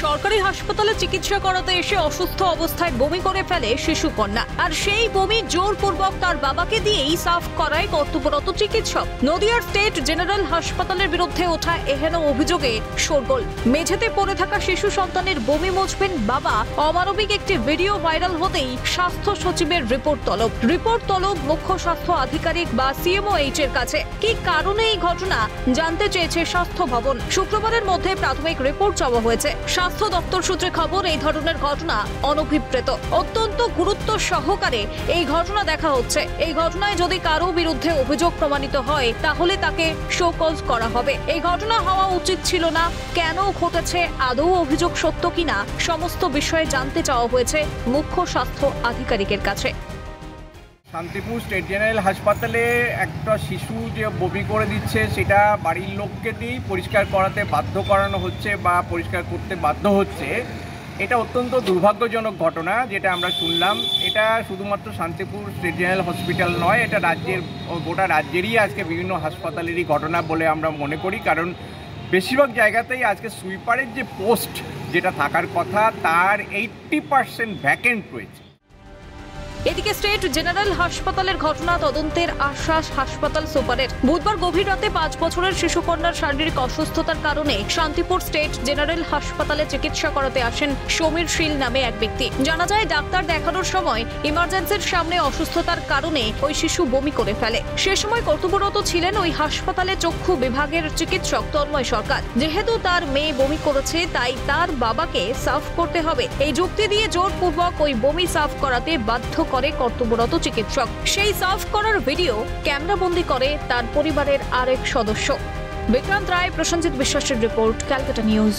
সরকারি হাসপাতালে চিকিৎসা করাতে এসে অসুস্থ অবস্থায় বমি করে ফেলে শিশু কন্যা, আর সেই বমি জোরপূর্বক তার বাবাকে দিয়েই সাফ করায় কর্তব্যরত চিকিৎসক। নদিয়ার স্টেট জেনারেল হাসপাতালের বিরুদ্ধে ওঠা এহেন অভিযোগে শোরগোল। মেঝেতে পড়ে থাকা শিশু সন্তানের বমি মুছবেন বাবা, অমানবিক একটি ভিডিও ভাইরাল হতেই স্বাস্থ্য সচিবের রিপোর্ট তলব মুখ্য স্বাস্থ্য আধিকারিক বা CMOH এর কাছে। কি কারণে এই ঘটনা জানতে চেয়েছে স্বাস্থ্য ভবন। শুক্রবারের মধ্যে প্রাথমিক রিপোর্ট চাওয়া হয়েছে। স্বাস্থ্য দপ্তর সূত্রে খবর, এই ধরনের ঘটনা অনভিপ্রেত, অত্যন্ত গুরুত্ব সহকারে এই ঘটনা দেখা হচ্ছে। এই ঘটনায় যদি কারো বিরুদ্ধে অভিযোগ প্রমাণিত হয় তাহলে তাকে শো কজ করা হবে। এই ঘটনা হওয়া উচিত ছিল না। কেন ঘটেছে, আদৌ অভিযোগ সত্য কিনা, সমস্ত বিষয়ে জানতে চাওয়া হয়েছে মুখ্য স্বাস্থ্য আধিকারিকের কাছে। শান্তিপুর স্টেট জেনারেল হাসপাতালে একটা শিশু যে বমি করে দিচ্ছে সেটা বাড়ির লোককে দিয়েই পরিষ্কার করাতে বাধ্য করানো হচ্ছে বা পরিষ্কার করতে বাধ্য হচ্ছে। এটা অত্যন্ত দুর্ভাগ্যজনক ঘটনা যেটা আমরা শুনলাম। এটা শুধুমাত্র শান্তিপুর স্টেট জেনারেল হসপিটাল নয়, এটা গোটা রাজ্যেরই আজকে বিভিন্ন হাসপাতালেরই ঘটনা বলে আমরা মনে করি। কারণ বেশিরভাগ জায়গাতেই আজকে সুইপারের যে পোস্ট যেটা থাকার কথা তার 80% ভ্যাকেন্ট রয়েছে। এদিকে স্টেট জেনারেল হাসপাতালের ঘটনা তদন্তের আশ্বাস হাসপাতাল সুপারের। বুধবার গভীর রাতে 5 বছরের শিশুকন্যার শারীরিক অসুস্থতার কারণে শান্তিপুর স্টেট জেনারেল হাসপাতালে চিকিৎসা করাতে আসেন সমীর শীল নামে এক ব্যক্তি। জানা যায়, ডাক্তার দেখানোর সময় ইমার্জেন্সির সামনে অসুস্থতার কারণে ওই শিশু বমি করে ফেলে। সে সময় কর্তব্যরত ছিলেন ওই হাসপাতালে চক্ষু বিভাগের চিকিৎসক তন্ময় সরকার। যেহেতু তার মেয়ে বমি করেছে তাই তার বাবাকে সাফ করতে হবে, এই যুক্তি দিয়ে জোরপূর্বক ওই বমি সাফ করাতে বাধ্য করে কর্তব্যরত চিকিৎসক। সেই সাফ করার ভিডিও ক্যামেরাবন্দি করে তার পরিবারের আরেক সদস্য। বিক্রান্ত রায়, প্রসেনজিৎ বিশ্বাসের রিপোর্ট, ক্যালকাটা নিউজ।